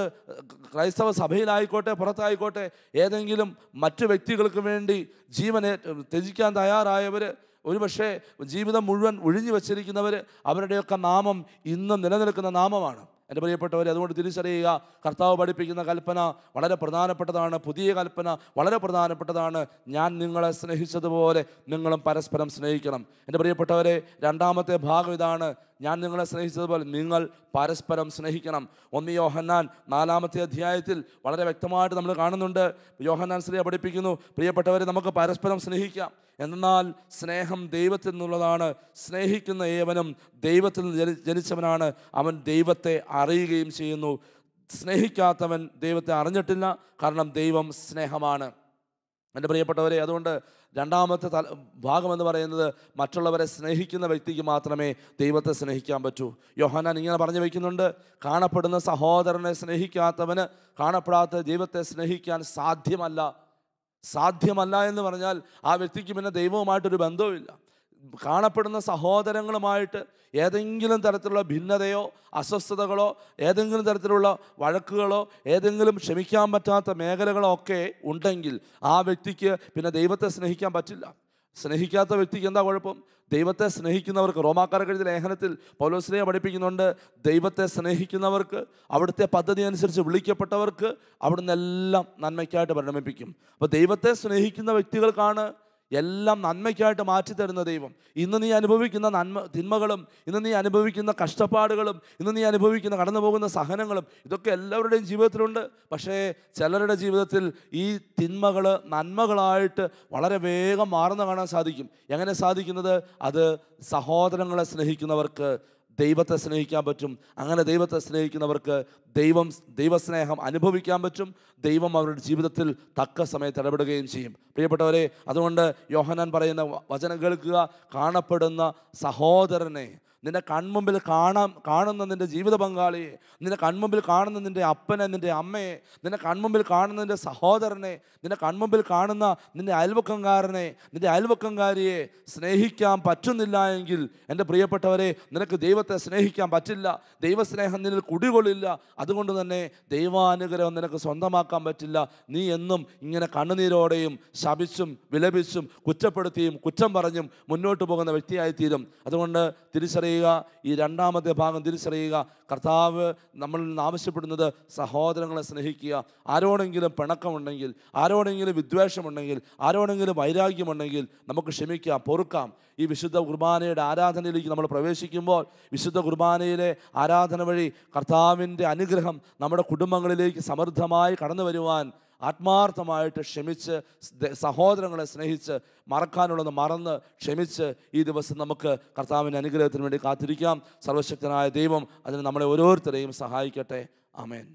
ക്രൈസ്തവ സഭയിലായിക്കോട്ടെ, പുറത്തായിക്കോട്ടെ, ഏതെങ്കിലും മറ്റു വ്യക്തികൾക്ക് വേണ്ടി ജീവനെ ത്യജിക്കാൻ തയ്യാറായവർ, ഒരുപക്ഷെ ജീവിതം മുഴുവൻ ഒഴിഞ്ഞു വച്ചിരിക്കുന്നവർ, അവരുടെയൊക്കെ നാമം ഇന്നും നിലനിൽക്കുന്ന നാമമാണ്. എൻ്റെ പ്രിയപ്പെട്ടവരെ, അതുകൊണ്ട് തിരിച്ചറിയുക, കർത്താവ് പഠിപ്പിക്കുന്ന കൽപ്പന വളരെ പ്രധാനപ്പെട്ടതാണ്. പുതിയ കൽപ്പന വളരെ പ്രധാനപ്പെട്ടതാണ്. ഞാൻ നിങ്ങളെ സ്നേഹിച്ചതുപോലെ നിങ്ങളും പരസ്പരം സ്നേഹിക്കണം. എൻ്റെ പ്രിയപ്പെട്ടവരെ, രണ്ടാമത്തെ ഭാഗം ഇതാണ്. ഞാൻ നിങ്ങളെ സ്നേഹിച്ചതുപോലെ നിങ്ങൾ പരസ്പരം സ്നേഹിക്കണം. 1 യോഹന്നാൻ 4-ാമത്തെ അധ്യായത്തിൽ വളരെ വ്യക്തമായിട്ട് നമ്മൾ കാണുന്നുണ്ട്. യോഹന്നാൻ ശ്രീ പഠിപ്പിക്കുന്നു, പ്രിയപ്പെട്ടവരെ, നമുക്ക് പരസ്പരം സ്നേഹിക്കാം. എന്നാൽ സ്നേഹം ദൈവത്തിൽ നിന്നുള്ളതാണ്. സ്നേഹിക്കുന്ന ഏവനും ദൈവത്തിൽ നിന്ന് ജനിച്ചവനാണ്, അവൻ ദൈവത്തെ അറിയുകയും ചെയ്യുന്നു. സ്നേഹിക്കാത്തവൻ ദൈവത്തെ അറിഞ്ഞിട്ടില്ല, കാരണം ദൈവം സ്നേഹമാണ്. എൻ്റെ പ്രിയപ്പെട്ടവരെ, അതുകൊണ്ട് രണ്ടാമത്തെ ഭാഗമെന്ന് പറയുന്നത് മറ്റുള്ളവരെ സ്നേഹിക്കുന്ന വ്യക്തിക്ക് മാത്രമേ ദൈവത്തെ സ്നേഹിക്കാൻ പറ്റൂ. യോഹന്നാൻ ഇങ്ങനെ പറഞ്ഞു വയ്ക്കുന്നുണ്ട്, കാണപ്പെടുന്ന സഹോദരനെ സ്നേഹിക്കാത്തവന് കാണപ്പെടാത്ത ദൈവത്തെ സ്നേഹിക്കാൻ സാധ്യമല്ല എന്ന് പറഞ്ഞാൽ ആ വ്യക്തിക്ക് പിന്നെ ദൈവവുമായിട്ടൊരു ബന്ധവുമില്ല. കാണപ്പെടുന്ന സഹോദരങ്ങളുമായിട്ട് ഏതെങ്കിലും തരത്തിലുള്ള ഭിന്നതയോ അസ്വസ്ഥതകളോ ഏതെങ്കിലും തരത്തിലുള്ള വഴക്കുകളോ ഏതെങ്കിലും ക്ഷമിക്കാൻ പറ്റാത്ത മേഖലകളോ ഒക്കെ ഉണ്ടെങ്കിൽ ആ വ്യക്തിക്ക് പിന്നെ ദൈവത്തെ സ്നേഹിക്കാൻ പറ്റില്ല. സ്നേഹിക്കാത്ത വ്യക്തിക്ക് എന്താ കുഴപ്പം? ദൈവത്തെ സ്നേഹിക്കുന്നവർക്ക്, റോമാക്കാർക്ക് എഴുതിയ ലേഖനത്തിൽ പൗലോസ്ലീഹ പഠിപ്പിക്കുന്നുണ്ട്, ദൈവത്തെ സ്നേഹിക്കുന്നവർക്ക്, അവിടുത്തെ പദ്ധതി അനുസരിച്ച് വിളിക്കപ്പെട്ടവർക്ക് അവിടുന്ന് എല്ലാം നന്മയ്ക്കായിട്ട് പരിണമിപ്പിക്കും. അപ്പോൾ ദൈവത്തെ സ്നേഹിക്കുന്ന വ്യക്തികൾക്കാണ് എല്ലാം നന്മയ്ക്കായിട്ട് മാറ്റിത്തരുന്ന ദൈവം. ഇന്ന് നീ അനുഭവിക്കുന്ന തിന്മകളും, ഇന്ന് നീ അനുഭവിക്കുന്ന കഷ്ടപ്പാടുകളും, ഇന്ന് നീ അനുഭവിക്കുന്ന കടന്നു പോകുന്ന സഹനങ്ങളും, ഇതൊക്കെ എല്ലാവരുടെയും ജീവിതത്തിലുണ്ട്. പക്ഷേ ചിലരുടെ ജീവിതത്തിൽ ഈ തിന്മകൾ നന്മകളായിട്ട് വളരെ വേഗം മാറുന്ന കാണാൻ സാധിക്കും. എങ്ങനെ സാധിക്കുന്നത്? അത് സഹോദരങ്ങളെ സ്നേഹിക്കുന്നവർക്ക് ദൈവത്തെ സ്നേഹിക്കാൻ പറ്റും. അങ്ങനെ ദൈവത്തെ സ്നേഹിക്കുന്നവർക്ക് ദൈവസ്നേഹം അനുഭവിക്കാൻ പറ്റും. ദൈവം അവരുടെ ജീവിതത്തിൽ തക്ക സമയത്ത് ഇടപെടുകയും ചെയ്യും. പ്രിയപ്പെട്ടവരെ, അതുകൊണ്ട് യോഹന്നാൻ പറയുന്ന വചനം കേൾക്കുക. കാണപ്പെടുന്ന സഹോദരനെ, നിന്റെ കൺമുമ്പിൽ കാണുന്ന നിൻ്റെ ജീവിത പങ്കാളിയെ, നിന്റെ കൺമുമ്പിൽ കാണുന്ന നിൻ്റെ അപ്പനെ, നിൻ്റെ അമ്മയെ, നിന്റെ കൺമുമ്പിൽ കാണുന്ന നിൻ്റെ സഹോദരനെ, നിന്റെ കൺമുമ്പിൽ കാണുന്ന നിൻ്റെ അയൽവക്കംകാരനെ, നിൻ്റെ അയൽവക്കംകാരിയെ സ്നേഹിക്കാൻ പറ്റുന്നില്ല എങ്കിൽ എൻ്റെ പ്രിയപ്പെട്ടവരെ, നിനക്ക് ദൈവത്തെ സ്നേഹിക്കാൻ പറ്റില്ല. ദൈവസ്നേഹം നിന്നിൽ കുടികൊള്ളില്ല. അതുകൊണ്ട് തന്നെ ദൈവാനുഗ്രഹം നിനക്ക് സ്വന്തമാക്കാൻ പറ്റില്ല. നീ എന്നും ഇങ്ങനെ കണ്ണുനീരോടെയും ശപിച്ചും വിലപിച്ചും കുറ്റപ്പെടുത്തിയും കുറ്റം പറഞ്ഞും മുന്നോട്ട് പോകുന്ന വ്യക്തിയായിത്തീരും. അതുകൊണ്ട് തിരിച്ചറിയുക, ഈ രണ്ടാമത്തെ ഭാഗം തിരിച്ചറിയുക. കർത്താവ് നമ്മളിൽ നിന്ന് ആവശ്യപ്പെടുന്നത് സഹോദരങ്ങളെ സ്നേഹിക്കുക. ആരോടെങ്കിലും പിണക്കമുണ്ടെങ്കിൽ, ആരോടെങ്കിലും വിദ്വേഷമുണ്ടെങ്കിൽ, ആരോടെങ്കിലും വൈരാഗ്യമുണ്ടെങ്കിൽ നമുക്ക് ക്ഷമിക്കാം, പൊറുക്കാം. ഈ വിശുദ്ധ കുർബാനയുടെ ആരാധനയിലേക്ക് നമ്മൾ പ്രവേശിക്കുമ്പോൾ വിശുദ്ധ കുർബാനയിലെ ആരാധന വഴി കർത്താവിൻ്റെ അനുഗ്രഹം നമ്മുടെ കുടുംബങ്ങളിലേക്ക് സമൃദ്ധമായി കടന്നു വരുവാൻ ആത്മാർത്ഥമായിട്ട് ക്ഷമിച്ച്, സഹോദരങ്ങളെ സ്നേഹിച്ച്, മറക്കാനുള്ളത് മറന്ന് ക്ഷമിച്ച് ഈ ദിവസം നമുക്ക് കർത്താവിൻ്റെ അനുഗ്രഹത്തിന് വേണ്ടി കാത്തിരിക്കാം. സർവശക്തനായ ദൈവം അതിന് നമ്മളെ ഓരോരുത്തരെയും സഹായിക്കട്ടെ. ആമേൻ.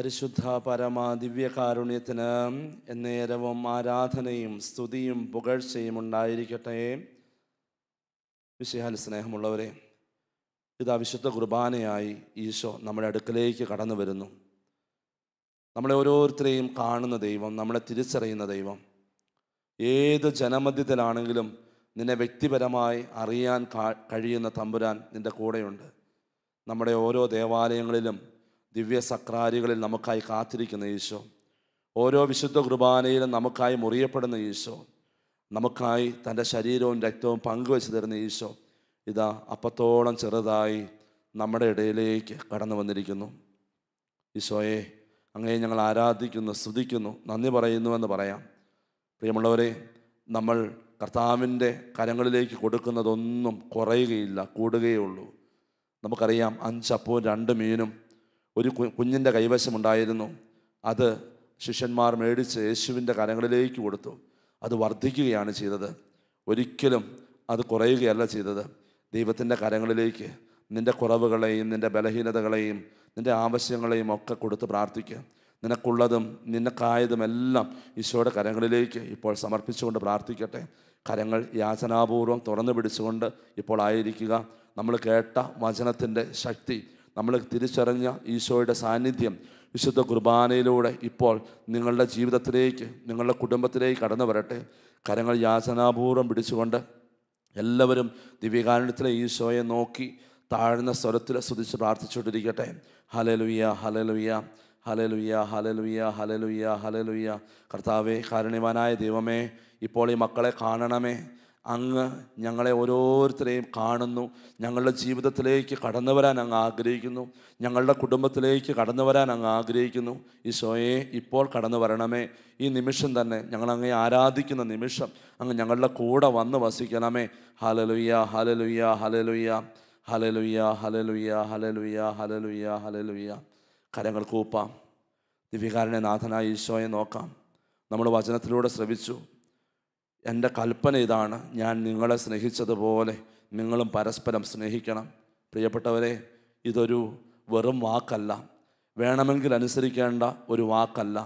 പരിശുദ്ധ പരമ ദിവ്യകാരുണ്യത്തിന് എന്നേരവും ആരാധനയും സ്തുതിയും പുകഴ്ചയും ഉണ്ടായിരിക്കട്ടെ. വിശേഷാൽ സ്നേഹമുള്ളവരെ, ഇതാ വിശുദ്ധ കുർബാനയായി ഈശോ നമ്മുടെ അടുക്കലേക്ക് കടന്നു വരുന്നു. നമ്മളെ ഓരോരുത്തരെയും കാണുന്ന ദൈവം, നമ്മളെ തിരിച്ചറിയുന്ന ദൈവം. ഏത് ജനമധ്യത്തിലാണെങ്കിലും നിന്നെ വ്യക്തിപരമായി അറിയാൻ കഴിയുന്ന തമ്പുരാൻ നിൻ്റെ കൂടെയുണ്ട്. നമ്മുടെ ഓരോ ദേവാലയങ്ങളിലും ദിവ്യ സക്രാരികളിൽ നമുക്കായി കാത്തിരിക്കുന്ന ഈശോ, ഓരോ വിശുദ്ധ കുർബാനയിലും നമുക്കായി മുറിയപ്പെടുന്ന ഈശോ, നമുക്കായി തൻ്റെ ശരീരവും രക്തവും പങ്കുവെച്ച് തരുന്ന ഈശോ ഇതാ അപ്പത്തോളം ചെറുതായി നമ്മുടെ ഇടയിലേക്ക് കടന്നു വന്നിരിക്കുന്നു. ഈശോയെ, അങ്ങയെ ഞങ്ങൾ ആരാധിക്കുന്നു, സ്തുതിക്കുന്നു, നന്ദി പറയുന്നുവെന്ന് പറയാം. പ്രിയമുള്ളവരെ, നമ്മൾ കർത്താവിൻ്റെ കരങ്ങളിലേക്ക് കൊടുക്കുന്നതൊന്നും കുറയുകയില്ല, കൂടുകയേ ഉള്ളൂ. നമുക്കറിയാം, 5 അപ്പവും 2 മീനും ഒരു കുഞ്ഞിൻ്റെ കൈവശമുണ്ടായിരുന്നു. അത് ശിഷ്യന്മാർ മേടിച്ച് യേശുവിൻ്റെ കരങ്ങളിലേക്ക് കൊടുത്തു. അത് വർദ്ധിക്കുകയാണ് ചെയ്തത്, ഒരിക്കലും അത് കുറയുകയല്ല ചെയ്തത്. ദൈവത്തിൻ്റെ കരങ്ങളിലേക്ക് നിൻ്റെ കുറവുകളെയും നിൻ്റെ ബലഹീനതകളെയും നിൻ്റെ ആവശ്യങ്ങളെയും ഒക്കെ കൊടുത്ത് പ്രാർത്ഥിക്കുക. നിനക്കുള്ളതും നിനക്കായതുമെല്ലാം ഈശോയുടെ കരങ്ങളിലേക്ക് ഇപ്പോൾ സമർപ്പിച്ചുകൊണ്ട് പ്രാർത്ഥിക്കട്ടെ. കരങ്ങൾ യാചനാപൂർവം തുറന്നു പിടിച്ചുകൊണ്ട് ഇപ്പോൾ ആയിരിക്കുക. നമ്മൾ കേട്ട വചനത്തിൻ്റെ ശക്തി, നമ്മൾ തിരിച്ചറിഞ്ഞ ഈശോയുടെ സാന്നിധ്യം വിശുദ്ധ കുർബാനയിലൂടെ ഇപ്പോൾ നിങ്ങളുടെ ജീവിതത്തിലേക്ക്, നിങ്ങളുടെ കുടുംബത്തിലേക്ക് കടന്നു വരട്ടെ. കരങ്ങൾ യാചനാപൂർവം പിടിച്ചുകൊണ്ട് എല്ലാവരും ദിവ്യകാരുണ്യത്തിലെ ഈശോയെ നോക്കി താഴ്ന്ന സ്വരത്തിൽ സ്തുതിച്ച് പ്രാർത്ഥിച്ചുകൊണ്ടിരിക്കട്ടെ. ഹല്ലേലൂയ, ഹല്ലേലൂയ, ഹല്ലേലൂയ, ഹല്ലേലൂയ, ഹല്ലേലൂയ, ഹല്ലേലൂയ. കർത്താവേ, കാരുണ്യവാനായ ദൈവമേ, ഇപ്പോൾ ഈ മക്കളെ കാണണമേ. അങ്ങ് ഞങ്ങളെ ഓരോരുത്തരെയും കാണുന്നു. ഞങ്ങളുടെ ജീവിതത്തിലേക്ക് കടന്നു വരാൻ അങ്ങ് ആഗ്രഹിക്കുന്നു. ഞങ്ങളുടെ കുടുംബത്തിലേക്ക് കടന്നു വരാൻ അങ്ങ് ആഗ്രഹിക്കുന്നു. ഈശോയെ, ഇപ്പോൾ കടന്നു വരണമേ. ഈ നിമിഷം തന്നെ ഞങ്ങൾ അങ്ങേ ആരാധിക്കുന്ന നിമിഷം അങ്ങ് ഞങ്ങളുടെ കൂടെ വന്ന് വസിക്കണമേ. ഹല്ലേലൂയ, ഹല്ലേലൂയ, ഹല്ലേലൂയ, ഹല്ലേലൂയ, ഹല്ലേലൂയ, ഹല്ലേലൂയ, ഹല്ലേലൂയ, ഹല്ലേലൂയ. കരങ്ങൾ കൂപ്പാം. ദിവ്യകാരുണ്യനാഥനായ ഈശോയെ നോക്കാം. നമ്മൾ വചനത്തിലൂടെ ശ്രവിച്ചു. എൻ്റെ കൽപ്പന ഇതാണ്, ഞാൻ നിങ്ങളെ സ്നേഹിച്ചതുപോലെ നിങ്ങളും പരസ്പരം സ്നേഹിക്കണം. പ്രിയപ്പെട്ടവരെ, ഇതൊരു വെറും വാക്കല്ല, വേണമെങ്കിൽ അനുസരിക്കേണ്ട ഒരു വാക്കല്ല,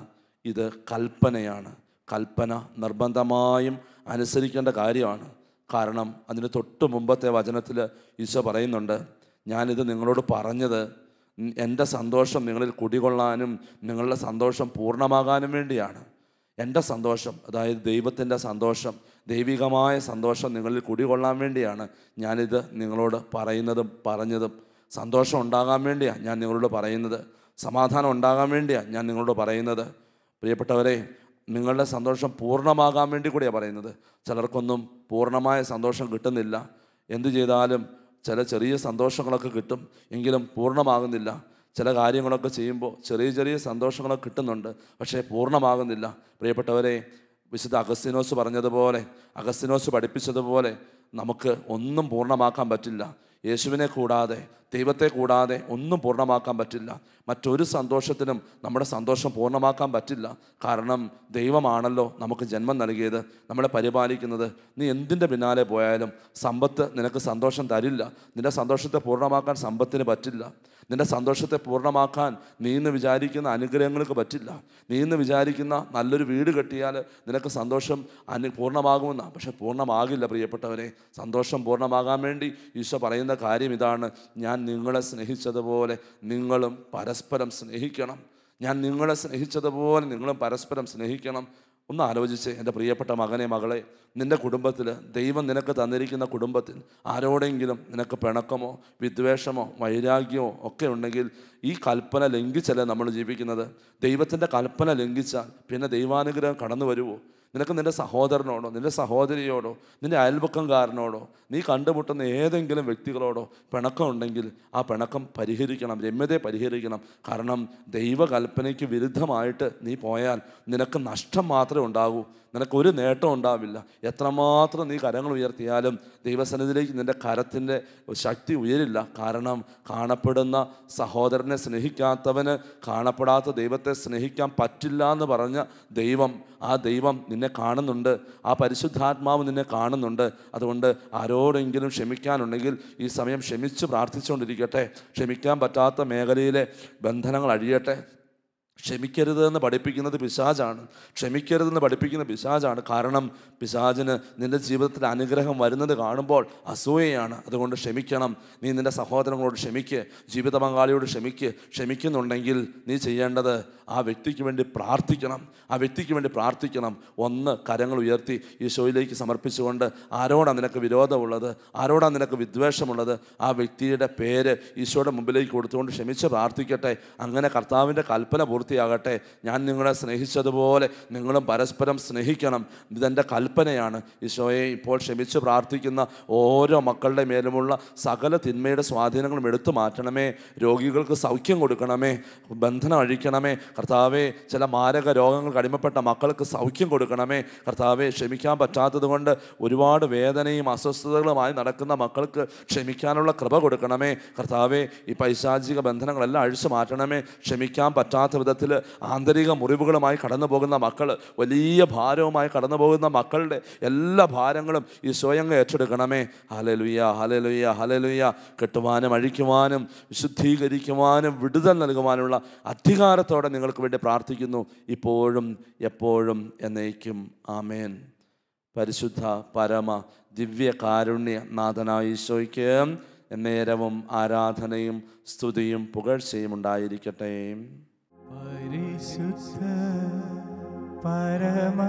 ഇത് കൽപ്പനയാണ്. കൽപ്പന നിർബന്ധമായും അനുസരിക്കേണ്ട കാര്യമാണ്. കാരണം അതിന് തൊട്ട് മുമ്പത്തെ വചനത്തിൽ ഈശോ പറയുന്നുണ്ട്, ഞാനിത് നിങ്ങളോട് പറഞ്ഞത് എൻ്റെ സന്തോഷം നിങ്ങളിൽ കുടികൊള്ളാനും നിങ്ങളുടെ സന്തോഷം പൂർണ്ണമാകാനും വേണ്ടിയാണ്. എൻ്റെ സന്തോഷം, അതായത് ദൈവത്തിൻ്റെ സന്തോഷം, ദൈവികമായ സന്തോഷം നിങ്ങളിൽ കുടികൊള്ളാൻ വേണ്ടിയാണ് ഞാനിത് നിങ്ങളോട് പറയുന്നതും പറഞ്ഞതും. സന്തോഷം ഉണ്ടാകാൻ വേണ്ടിയാണ് ഞാൻ നിങ്ങളോട് പറയുന്നത്, സമാധാനം ഉണ്ടാകാൻ വേണ്ടിയാണ് ഞാൻ നിങ്ങളോട് പറയുന്നത്. പ്രിയപ്പെട്ടവരെ, നിങ്ങളുടെ സന്തോഷം പൂർണ്ണമാകാൻ വേണ്ടി കൂടിയാണ് പറയുന്നത്. ചിലർക്കൊന്നും പൂർണ്ണമായ സന്തോഷം കിട്ടുന്നില്ല. എന്തു ചെയ്താലും ചില ചെറിയ സന്തോഷങ്ങളൊക്കെ കിട്ടും, എങ്കിലും പൂർണ്ണമാകുന്നില്ല. ചില കാര്യങ്ങളൊക്കെ ചെയ്യുമ്പോൾ ചെറിയ ചെറിയ സന്തോഷങ്ങളൊക്കെ കിട്ടുന്നുണ്ട്, പക്ഷേ പൂർണ്ണമാകുന്നില്ല. പ്രിയപ്പെട്ടവരെ, വിശുദ്ധ അഗസ്തീനോസ് പറഞ്ഞതുപോലെ, അഗസ്തീനോസ് പഠിപ്പിച്ചതുപോലെ നമുക്ക് ഒന്നും പൂർണ്ണമാക്കാൻ പറ്റില്ല. യേശുവിനെ കൂടാതെ, ദൈവത്തെ കൂടാതെ ഒന്നും പൂർണ്ണമാക്കാൻ പറ്റില്ല. മറ്റൊരു സന്തോഷത്തിനും നമ്മുടെ സന്തോഷം പൂർണ്ണമാക്കാൻ പറ്റില്ല. കാരണം ദൈവമാണല്ലോ നമുക്ക് ജന്മം നൽകിയത്, നമ്മളെ പരിപാലിക്കുന്നത്. നീ എന്തിൻ്റെ പിന്നാലെ പോയാലും സമ്പത്ത് നിനക്ക് സന്തോഷം തരില്ല. നിൻ്റെ സന്തോഷത്തെ പൂർണ്ണമാക്കാൻ സമ്പത്തിന് പറ്റില്ല. നിൻ്റെ സന്തോഷത്തെ പൂർണ്ണമാക്കാൻ നീ ഇന്ന് വിചാരിക്കുന്ന അനുഗ്രഹങ്ങൾക്ക് പറ്റില്ല. നീ ഇന്ന് വിചാരിക്കുന്ന നല്ലൊരു വീട് കെട്ടിയാൽ നിനക്ക് സന്തോഷം പൂർണ്ണമാകുമെന്നാണ്, പക്ഷെ പൂർണ്ണമാകില്ല. പ്രിയപ്പെട്ടവരെ, സന്തോഷം പൂർണ്ണമാകാൻ വേണ്ടി ഈശോ പറയുന്ന കാര്യം ഇതാണ്, ഞാൻ നിങ്ങളെ സ്നേഹിച്ചതുപോലെ നിങ്ങളും പരസ്പരം സ്നേഹിക്കണം. ഞാൻ നിങ്ങളെ സ്നേഹിച്ചതുപോലെ നിങ്ങളും പരസ്പരം സ്നേഹിക്കണം. ഒന്ന് ആലോചിച്ച് എൻ്റെ പ്രിയപ്പെട്ട മകനെ, മകളെ, നിൻ്റെ കുടുംബത്തിൽ, ദൈവം നിനക്ക് തന്നിരിക്കുന്ന കുടുംബത്തിൽ ആരോടെങ്കിലും നിനക്ക് പിണക്കമോ വിദ്വേഷമോ വൈരാഗ്യമോ ഒക്കെ ഉണ്ടെങ്കിൽ ഈ കൽപ്പന ലംഘിച്ചല്ലേ നമ്മൾ ജീവിക്കുന്നത്. ദൈവത്തിൻ്റെ കൽപ്പന ലംഘിച്ചാൽ പിന്നെ ദൈവാനുഗ്രഹം കടന്നു വരുമോ? നിനക്ക് നിൻ്റെ സഹോദരനോടോ നിൻ്റെ സഹോദരിയോടോ നിൻ്റെ അയൽപക്കംകാരനോടോ നീ കണ്ടുമുട്ടുന്ന ഏതെങ്കിലും വ്യക്തികളോടോ പിണക്കം ഉണ്ടെങ്കിൽ ആ പിണക്കം പരിഹരിക്കണം, രമ്യതയെ പരിഹരിക്കണം. കാരണം ദൈവകൽപ്പനയ്ക്ക് വിരുദ്ധമായിട്ട് നീ പോയാൽ നിനക്ക് നഷ്ടം മാത്രമേ ഉണ്ടാകൂ, നിനക്കൊരു നേട്ടം ഉണ്ടാവില്ല. എത്രമാത്രം നീ കരങ്ങൾ ഉയർത്തിയാലും ദൈവസന്നിധിയിലേക്ക് നിൻ്റെ കരത്തിൻ്റെ ശക്തി ഉയരില്ല. കാരണം കാണപ്പെടുന്ന സഹോദരനെ സ്നേഹിക്കാത്തവന് കാണപ്പെടാത്ത ദൈവത്തെ സ്നേഹിക്കാൻ പറ്റില്ല എന്ന് പറഞ്ഞ ദൈവം, ആ ദൈവം നിന്നെ കാണുന്നുണ്ട്, ആ പരിശുദ്ധാത്മാവ് നിന്നെ കാണുന്നുണ്ട്. അതുകൊണ്ട് ആരോടെങ്കിലും ക്ഷമിക്കാനുണ്ടെങ്കിൽ ഈ സമയം ക്ഷമിച്ച് പ്രാർത്ഥിച്ചുകൊണ്ടിരിക്കട്ടെ. ക്ഷമിക്കാൻ പറ്റാത്ത മേഖലയിലെ ബന്ധനങ്ങൾ അഴിയട്ടെ. ക്ഷമിക്കരുതെന്ന് പഠിപ്പിക്കുന്നത് പിശാചാണ്. ക്ഷമിക്കരുതെന്ന് പഠിപ്പിക്കുന്ന പിശാചാണ്. കാരണം പിശാചിന് നിൻ്റെ ജീവിതത്തിൽ അനുഗ്രഹം വരുന്നത് കാണുമ്പോൾ അസൂയയാണ്. അതുകൊണ്ട് ക്ഷമിക്കണം. നീ നിൻ്റെ സഹോദരങ്ങളോട് ക്ഷമിക്ക്, ജീവിത പങ്കാളിയോട് ക്ഷമിക്ക്. ക്ഷമിക്കുന്നുണ്ടെങ്കിൽ നീ ചെയ്യേണ്ടത് ആ വ്യക്തിക്ക് വേണ്ടി പ്രാർത്ഥിക്കണം. ആ വ്യക്തിക്ക് വേണ്ടി പ്രാർത്ഥിക്കണം. ഒന്ന്, കരങ്ങൾ ഉയർത്തി ഈശോയിലേക്ക് സമർപ്പിച്ചുകൊണ്ട് ആരോടാണ് നിനക്ക് വിരോധമുള്ളത്, ആരോടാണ് നിനക്ക് വിദ്വേഷമുള്ളത്, ആ വ്യക്തിയുടെ പേര് ഈശോയുടെ മുമ്പിലേക്ക് കൊടുത്തുകൊണ്ട് ക്ഷമിച്ച് പ്രാർത്ഥിക്കട്ടെ. അങ്ങനെ കർത്താവിൻ്റെ കൽപ്പന പൂർത്തിയാകട്ടെ. ഞാൻ നിങ്ങളെ സ്നേഹിച്ചതുപോലെ നിങ്ങളും പരസ്പരം സ്നേഹിക്കണം. ഇതെൻ്റെ കൽപ്പനയാണ്. ഈശോയെ, ഇപ്പോൾ ക്ഷമിച്ച് പ്രാർത്ഥിക്കുന്ന ഓരോ മക്കളുടെ മേലുമുള്ള സകല തിന്മയുടെ സ്വാധീനങ്ങളും എടുത്തു മാറ്റണമേ. രോഗികൾക്ക് സൗഖ്യം കൊടുക്കണമേ, ബന്ധനം അഴിക്കണമേ. കർത്താവെ, ചില മാരക രോഗങ്ങൾക്ക് അടിമപ്പെട്ട മക്കൾക്ക് സൗഖ്യം കൊടുക്കണമേ. കർത്താവെ, ക്ഷമിക്കാൻ പറ്റാത്തത് കൊണ്ട് ഒരുപാട് വേദനയും അസ്വസ്ഥതകളുമായി നടക്കുന്ന മക്കൾക്ക് ക്ഷമിക്കാനുള്ള കൃപ കൊടുക്കണമേ. കർത്താവെ, ഈ പൈശാചിക ബന്ധനങ്ങളെല്ലാം അഴിച്ചു മാറ്റണമേ. ക്ഷമിക്കാൻ പറ്റാത്ത വിധത്തിൽ ആന്തരിക മുറിവുകളുമായി കടന്നു പോകുന്ന മക്കൾ, വലിയ ഭാരവുമായി കടന്നു പോകുന്ന മക്കളുടെ എല്ലാ ഭാരങ്ങളും ഈ സ്വയം ഏറ്റെടുക്കണമേ. ഹല്ലേലൂയ, ഹല്ലേലൂയ, ഹല്ലേലൂയ. കെട്ടുവാനും അഴിക്കുവാനും വിശുദ്ധീകരിക്കുവാനും വിടുതൽ നൽകുവാനുള്ള അധികാരത്തോടെ നിങ്ങൾക്ക് വേണ്ടി പ്രാർത്ഥിക്കുന്നു, ഇപ്പോഴും എപ്പോഴും എന്നേക്കും. ആമേൻ. പരിശുദ്ധ പരമ ദിവ്യ കാരുണ്യ നാഥനായ ഈശോയ്ക്ക് എന്നേരവും ആരാധനയും സ്തുതിയും പുകഴ്ചയും ഉണ്ടായിരിക്കട്ടെ. പരിശുദ്ധ പരമ